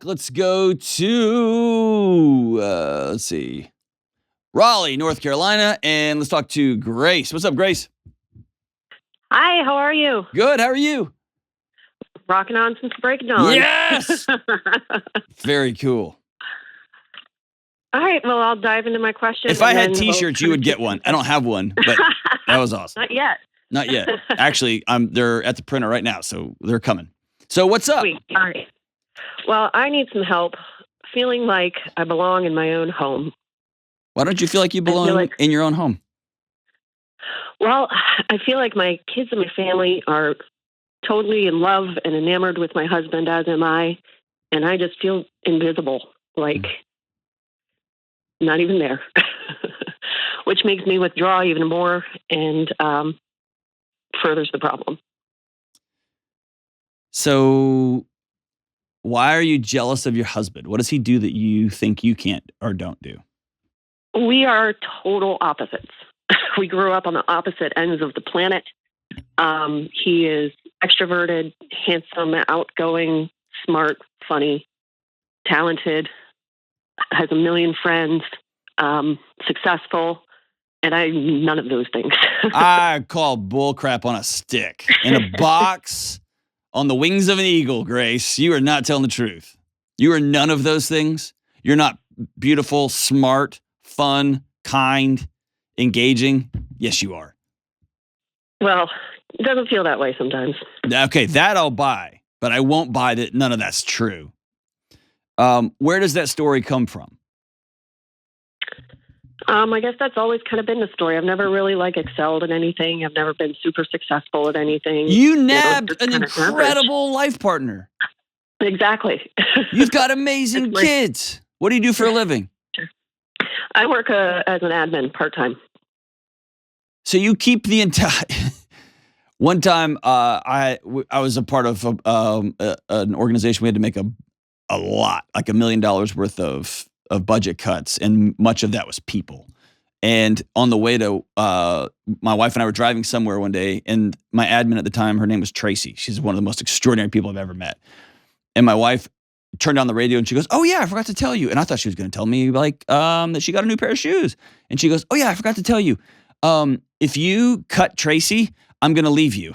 Let's go to, let's see, Raleigh, North Carolina, and let's talk to Grace. What's up, Grace? Hi, how are you? Good. How are you? Rocking on since the break of dawn. Yes. Very cool. All right, well, I'll dive into my question. If I had T-shirts, you would get one. I don't have one, but that was awesome. Not yet. Not yet. Actually, they're at the printer right now, so they're coming. So what's up? Sweet. All right. Well, I need some help feeling like I belong in my own home. Why don't you feel like you belong in your own home? Well, I feel like my kids and my family are totally in love and enamored with my husband, as am I. And I just feel invisible, like not even there, which makes me withdraw even more and furthers the problem. So why are you jealous of your husband? What does he do that you think you can't or don't do? We are total opposites. We grew up on the opposite ends of the planet. He is extroverted, handsome, outgoing, smart, funny, talented, has a million friends, successful, and I'm none of those things. I call bullcrap on a stick, in a box, on the wings of an eagle, Grace. You are not telling the truth. You are none of those things. You're not beautiful, smart, fun, kind, engaging. Yes, you are. Well, it doesn't feel that way sometimes. Okay, that I'll buy, but I won't buy that none of that's true. Where does that story come from? I guess that's always kind of been the story. I've never really excelled at anything. I've never been super successful at anything. You nabbed an incredible life partner. Exactly. You've got amazing kids. What do you do for a living? I work as an admin part-time. So you keep the entire... One time, I was a part of an organization. We had to make a lot, like $1 million worth of budget cuts, and much of that was people. And on the way to, my wife and I were driving somewhere one day, and my admin at the time, her name was Tracy. She's one of the most extraordinary people I've ever met. And my wife turned on the radio and she goes, "Oh yeah, I forgot to tell you." And I thought she was going to tell me that she got a new pair of shoes. And she goes, "Oh yeah, I forgot to tell you. If you cut Tracy, I'm going to leave you."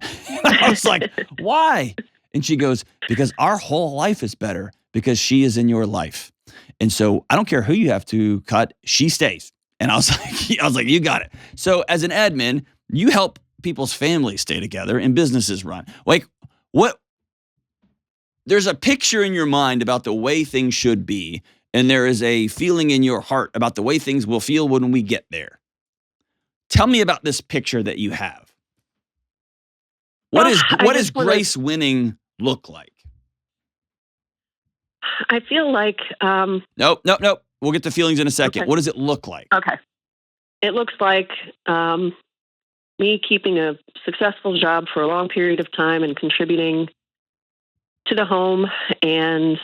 I was like, "Why?" And she goes, "Because our whole life is better because she is in your life. And so I don't care who you have to cut, she stays." And I was like, "You got it." So as an admin, you help people's families stay together and businesses run. Like, what? There's a picture in your mind about the way things should be, and there is a feeling in your heart about the way things will feel when we get there. Tell me about this picture that you have. What does Grace winning look like? I feel like... Nope. We'll get to feelings in a second. Okay. What does it look like? Okay. It looks like me keeping a successful job for a long period of time and contributing to the home and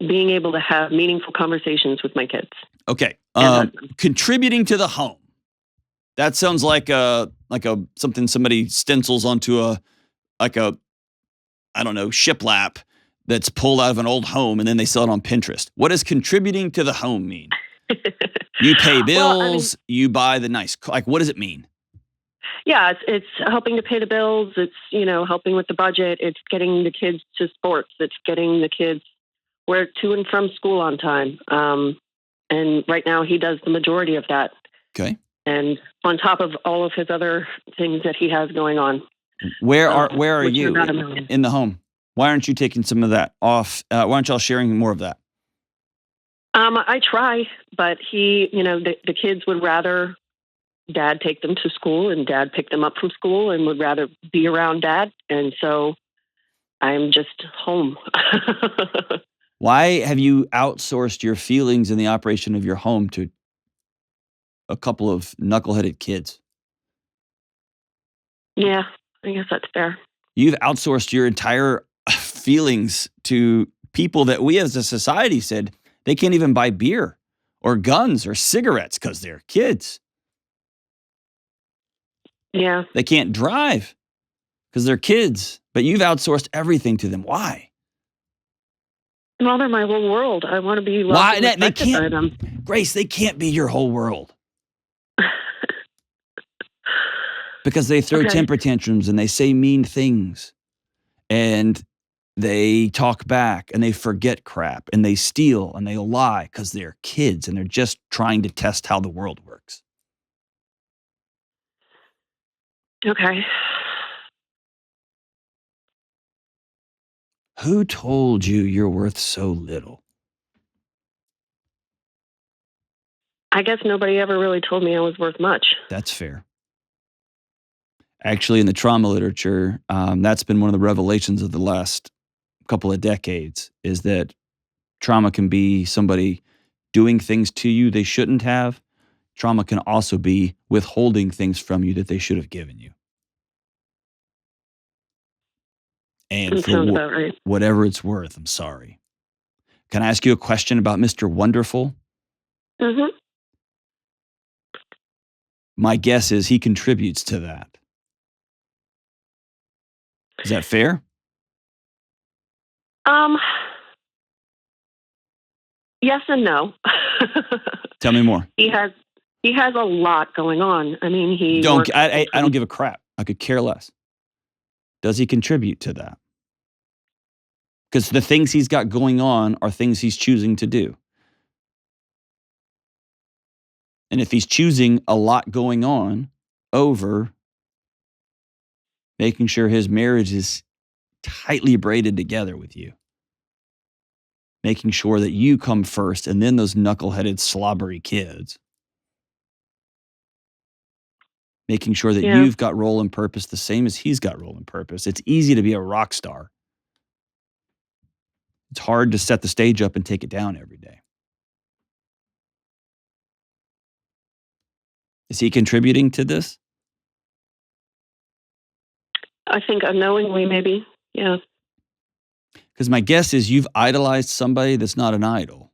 being able to have meaningful conversations with my kids. Okay. Contributing to the home. That sounds like something somebody stencils onto a shiplap that's pulled out of an old home and then they sell it on Pinterest. What does contributing to the home mean? You pay bills, you buy the nice, what does it mean? Yeah, it's helping to pay the bills. It's, helping with the budget. It's getting the kids to sports. It's getting the kids to and from school on time. And right now he does the majority of that. Okay. And on top of all of his other things that he has going on. Where are you in the home? Why aren't you taking some of that off? Why aren't y'all sharing more of that? I try, but he, the kids would rather Dad take them to school and Dad pick them up from school and would rather be around Dad. And so I'm just home. Why have you outsourced your feelings in the operation of your home to a couple of knuckleheaded kids? Yeah, I guess that's fair. You've outsourced your entire feelings to people that we as a society said they can't even buy beer or guns or cigarettes because they're kids. Yeah. They can't drive because they're kids, but you've outsourced everything to them. Why? Well, they're my whole world. I want to be loved Why? and They respected by can't, them. Grace, they can't be your whole world because they throw Okay. temper tantrums and they say mean things and they talk back and they forget crap and they steal and they lie because they're kids and they're just trying to test how the world works. Okay. Who told you you're worth so little? I guess nobody ever really told me I was worth much. That's fair. Actually, in the trauma literature, that's been one of the revelations of the last couple of decades, is that trauma can be somebody doing things to you they shouldn't have. Trauma can also be withholding things from you that they should have given you. And That for sounds about right. whatever it's worth, I'm sorry. Can I ask you a question about Mr. Wonderful? Mm-hmm. My guess is he contributes to that. Is that fair? Yes and no. Tell me more. He has a lot going on. I mean, I don't give a crap. I could care less. Does he contribute to that? Because the things he's got going on are things he's choosing to do. And if he's choosing a lot going on over making sure his marriage is tightly braided together with you, making sure that you come first and then those knuckleheaded, slobbery kids, making sure that you've got role and purpose the same as he's got role and purpose. It's easy to be a rock star. It's hard to set the stage up and take it down every day. Is he contributing to this? I think unknowingly, maybe. Yeah. Because my guess is you've idolized somebody that's not an idol.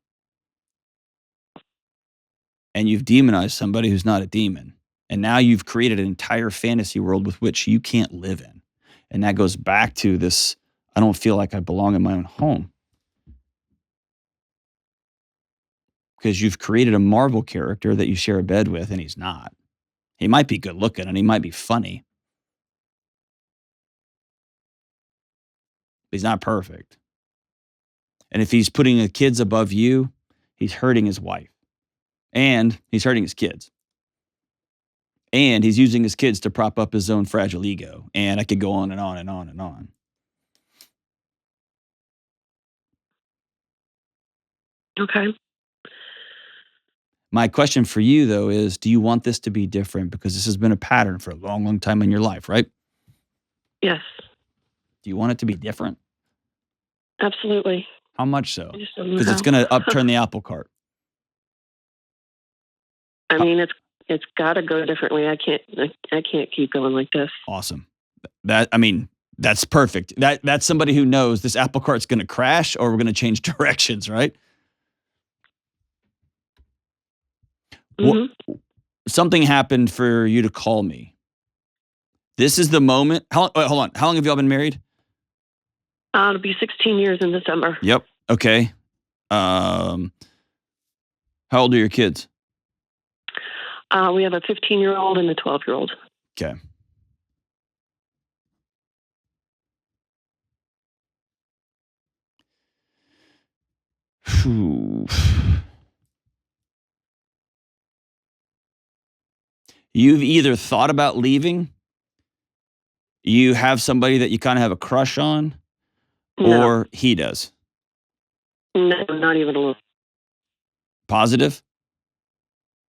And you've demonized somebody who's not a demon. And now you've created an entire fantasy world with which you can't live in. And that goes back to this, I don't feel like I belong in my own home. Because you've created a Marvel character that you share a bed with, and he's not. He might be good looking and he might be funny. But he's not perfect. And if he's putting the kids above you, he's hurting his wife. And he's hurting his kids. And he's using his kids to prop up his own fragile ego. And I could go on and on and on and on. Okay. My question for you, though, is do you want this to be different? Because this has been a pattern for a long, long time in your life, right? Yes. Do you want it to be different? Absolutely. How much so? Because it's going to upturn the apple cart. I mean, it's got to go differently. I can't keep going like this. Awesome. That's perfect. That's somebody who knows this apple cart's going to crash or we're going to change directions, right? Mm-hmm. Something happened for you to call me. This is the moment. Hold on. How long have y'all been married? It'll be 16 years in December. Yep. Okay. How old are your kids? We have a 15-year-old and a 12-year-old. Okay. You've either thought about leaving, you have somebody that you kind of have a crush on, or he does. No, not even a little. Positive?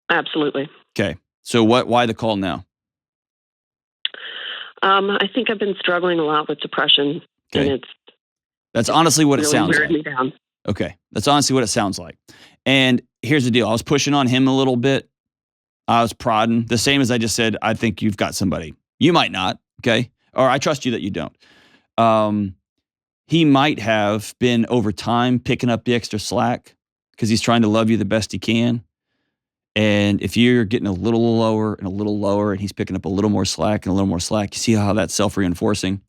Absolutely. Okay. So why the call now? I think I've been struggling a lot with depression. Okay. And that's honestly what really it sounds like. Me down. Okay. That's honestly what it sounds like. And here's the deal. I was pushing on him a little bit. I was prodding. The same as I just said, I think you've got somebody. You might not, okay? Or I trust you that you don't. He might have been over time picking up the extra slack because he's trying to love you the best he can. And if you're getting a little lower and he's picking up a little more slack and a little more slack, you see how that's self-reinforcing?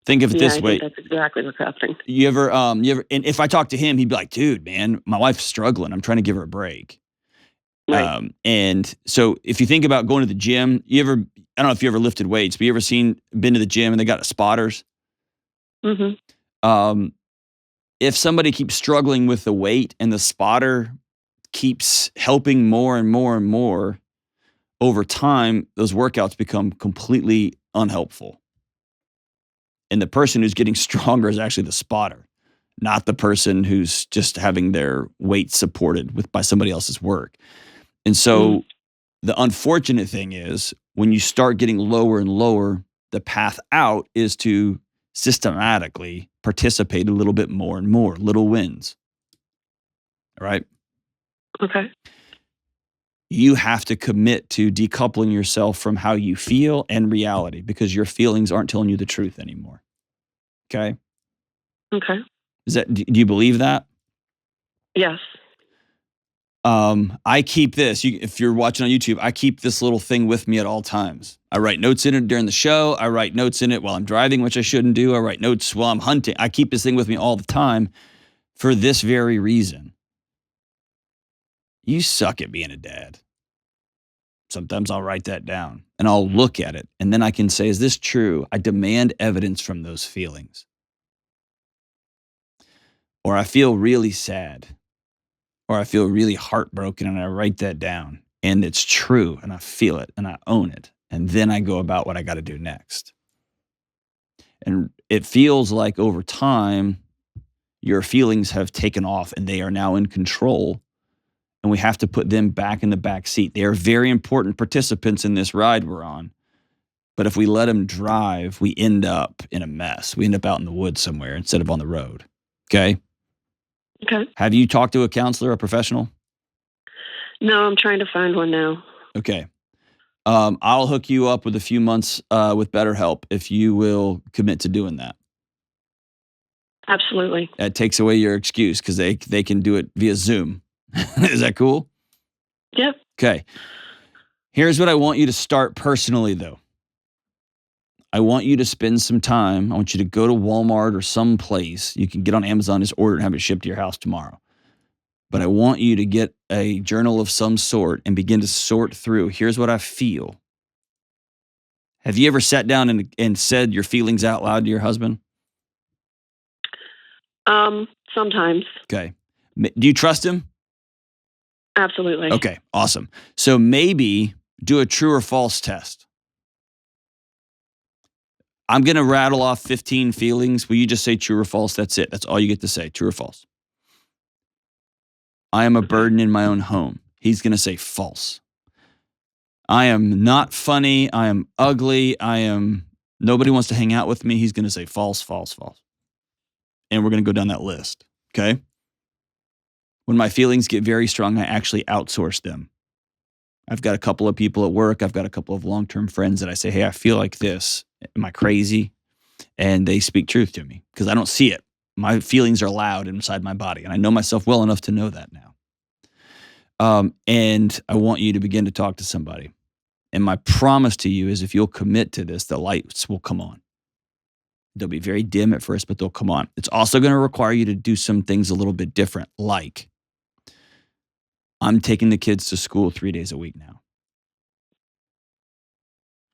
Think of it Yeah, this I way. think that's exactly what's happening. You ever, and if I talk to him, he'd be like, dude, man, my wife's struggling. I'm trying to give her a break. Right. And so if you think about going to the gym, I don't know if you ever lifted weights, but you ever been to the gym and they got spotters? Mm-hmm. If somebody keeps struggling with the weight and the spotter keeps helping more and more and more, over time, those workouts become completely unhelpful. And the person who's getting stronger is actually the spotter, not the person who's just having their weight supported by somebody else's work. And so the unfortunate thing is when you start getting lower and lower, the path out is to systematically participate a little bit more and more, little wins. All right. Okay. You have to commit to decoupling yourself from how you feel and reality because your feelings aren't telling you the truth anymore. Okay. Okay. Do you believe that? Yes. I keep this. If you're watching on YouTube, I keep this little thing with me at all times. I write notes in it during the show. I write notes in it while I'm driving, which I shouldn't do. I write notes while I'm hunting. I keep this thing with me all the time for this very reason. You suck at being a dad. Sometimes I'll write that down and I'll look at it. And then I can say, is this true? I demand evidence from those feelings. Or I feel really sad. Or I feel really heartbroken and I write that down. And it's true and I feel it and I own it. And then I go about what I got to do next. And it feels like over time, your feelings have taken off and they are now in control. And we have to put them back in the back seat. They are very important participants in this ride we're on. But if we let them drive, we end up in a mess. We end up out in the woods somewhere instead of on the road. Okay? Okay. Have you talked to a counselor, a professional? No, I'm trying to find one now. Okay. I'll hook you up with a few months with BetterHelp if you will commit to doing that. Absolutely. That takes away your excuse because they can do it via Zoom. Is that cool? Yep. Okay. Here's what I want you to start personally, though. I want you to spend some time. I want you to go to Walmart or some place. You can get on Amazon, just order it and have it shipped to your house tomorrow. But I want you to get a journal of some sort and begin to sort through. Here's what I feel. Have you ever sat down and said your feelings out loud to your husband? Sometimes. Okay. Do you trust him? Absolutely. Okay, awesome. So maybe do a true or false test. I'm going to rattle off 15 feelings. Will you just say true or false? That's it. That's all you get to say, true or false. I am a burden in my own home. He's going to say false. I am not funny. I am ugly. Nobody wants to hang out with me. He's going to say false, false, false. And we're going to go down that list, okay? When my feelings get very strong, I actually outsource them. I've got a couple of people at work. I've got a couple of long-term friends that I say, hey, I feel like this. Am I crazy? And they speak truth to me because I don't see it. My feelings are loud inside my body, and I know myself well enough to know that now. And I want you to begin to talk to somebody. And my promise to you is if you'll commit to this, the lights will come on. They'll be very dim at first, but they'll come on. It's also going to require you to do some things a little bit different, like I'm taking the kids to school 3 days a week now.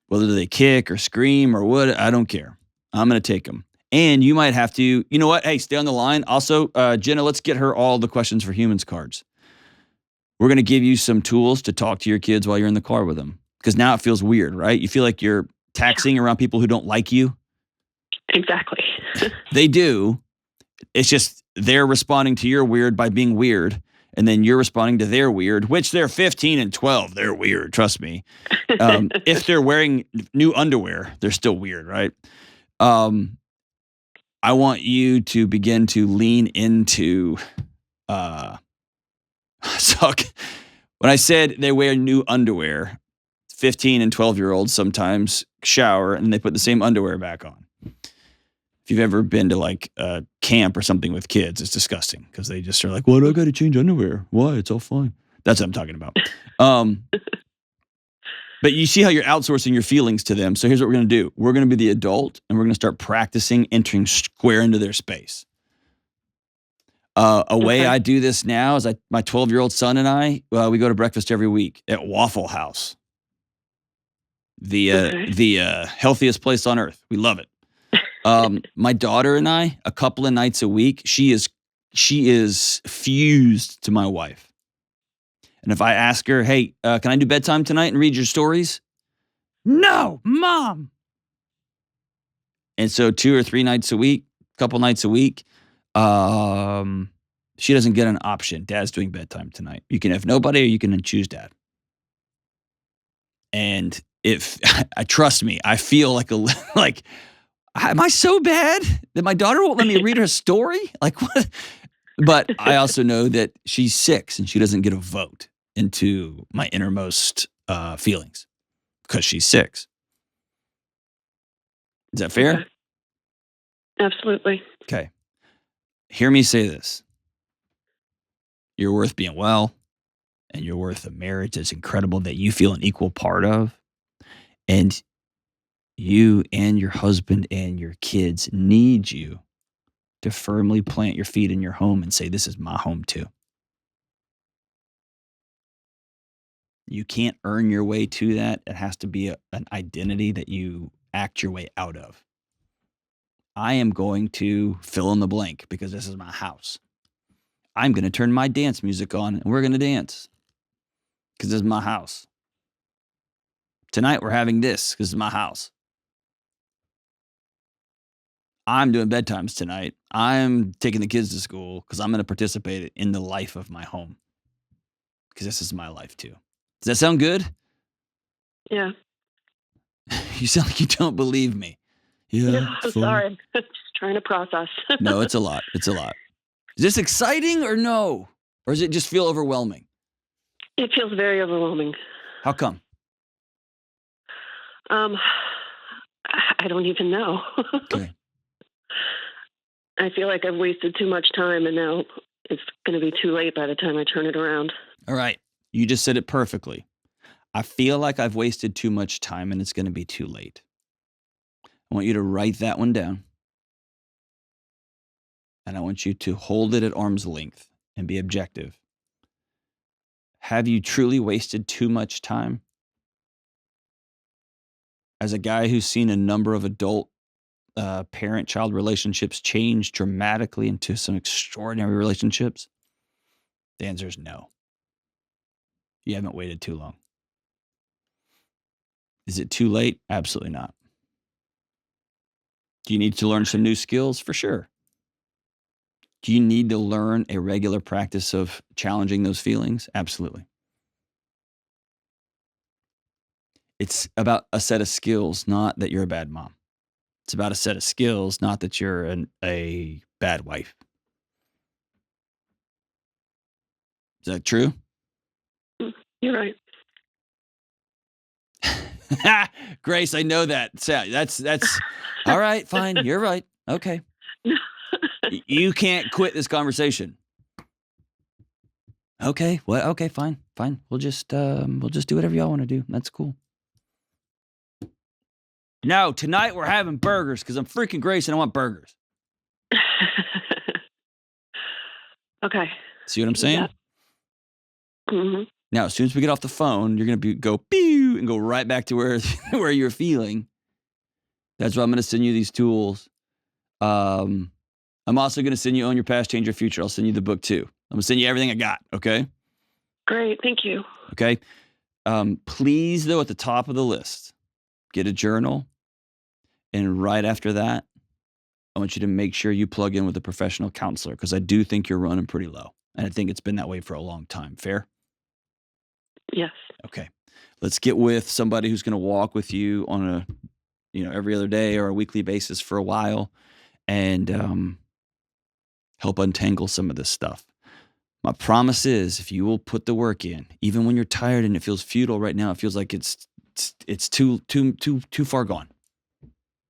Whether they kick or scream or what, I don't care. I'm going to take them. And you might have to, you know what? Hey, stay on the line. Also, Jenna, let's get her all the questions for humans cards. We're going to give you some tools to talk to your kids while you're in the car with them. Because now it feels weird, right? You feel like you're taxiing around people who don't like you. Exactly. They do. It's just they're responding to your weird by being weird. And then you're responding to their weird, which they're 15 and 12. They're weird, trust me. If they're wearing new underwear, they're still weird, right? I want you to begin to lean into so when I said they wear new underwear, 15 and 12-year-olds sometimes shower and they put the same underwear back on. If you've ever been to like a camp or something with kids, it's disgusting because they just are like, "What? I got to change underwear. Why? It's all fine." That's what I'm talking about. But you see how you're outsourcing your feelings to them. So here's what we're going to do. We're going to be the adult, and we're going to start practicing entering square into their space. A way I do this now is my 12-year-old son and I, we go to breakfast every week at Waffle House, the healthiest place on earth. We love it. My daughter and I, a couple of nights a week, she is fused to my wife. And if I ask her, hey, can I do bedtime tonight and read your stories? No, Mom. And so 2 or 3 nights a week, couple nights a week, she doesn't get an option. Dad's doing bedtime tonight. You can have nobody or you can choose Dad. And if trust me, I feel like am I so bad that my daughter won't let me read her story? Like what? But I also know that she's 6 and she doesn't get a vote into my innermost feelings because she's 6. Is that fair? Okay. Absolutely. Okay. Hear me say this. You're worth being well, and you're worth a marriage that's incredible that you feel an equal part of. And you and your husband and your kids need you to firmly plant your feet in your home and say, this is my home too. You can't earn your way to that. It has to be an identity that you act your way out of. I am going to fill in the blank because this is my house. I'm going to turn my dance music on and we're going to dance because this is my house. Tonight we're having this because it's my house. I'm doing bedtimes tonight. I'm taking the kids to school because I'm going to participate in the life of my home because this is my life too. Does that sound good? Yeah. You sound like you don't believe me. Yeah, I'm sorry. I'm just trying to process. No, it's a lot. It's a lot. Is this exciting or no? Or does it just feel overwhelming? It feels very overwhelming. How come? I don't even know. Okay. I feel like I've wasted too much time, and now it's going to be too late by the time I turn it around. All right. You just said it perfectly. I feel like I've wasted too much time and it's going to be too late. I want you to write that one down. And I want you to hold it at arm's length and be objective. Have you truly wasted too much time? As a guy who's seen a number of adult parent-child relationships change dramatically into some extraordinary relationships, the answer is no. You haven't waited too long. Is it too late? Absolutely not. Do you need to learn some new skills? For sure. Do you need to learn a regular practice of challenging those feelings? Absolutely. It's about a set of skills, not that you're a bad mom. It's about a set of skills, not that you're a bad wife. Is that true? You're right. Grace, I know that. That's all right. Fine. You're right. Okay. You can't quit this conversation. Okay. What? Okay. Fine. We'll just do whatever y'all want to do. That's cool. No, tonight we're having burgers because I'm freaking Grace and I want burgers. Okay. See what I'm saying? Yeah. Mm-hmm. Now, as soon as we get off the phone, you're going to go pew and go right back to where you're feeling. That's why I'm going to send you these tools. I'm also going to send you Own Your Past, Change Your Future. I'll send you the book too. I'm going to send you everything I got. Okay. Great. Thank you. Okay. Please, though, at the top of the list, get a journal. And right after that, I want you to make sure you plug in with a professional counselor because I do think you're running pretty low. And I think it's been that way for a long time. Fair? Yes. Okay. Let's get with somebody who's going to walk with you on a, every other day or a weekly basis for a while and help untangle some of this stuff. My promise is if you will put the work in, even when you're tired and it feels futile right now, it feels like it's too far gone.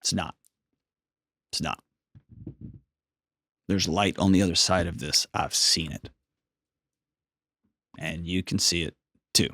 It's not. It's not. There's light on the other side of this. I've seen it. And you can see it too.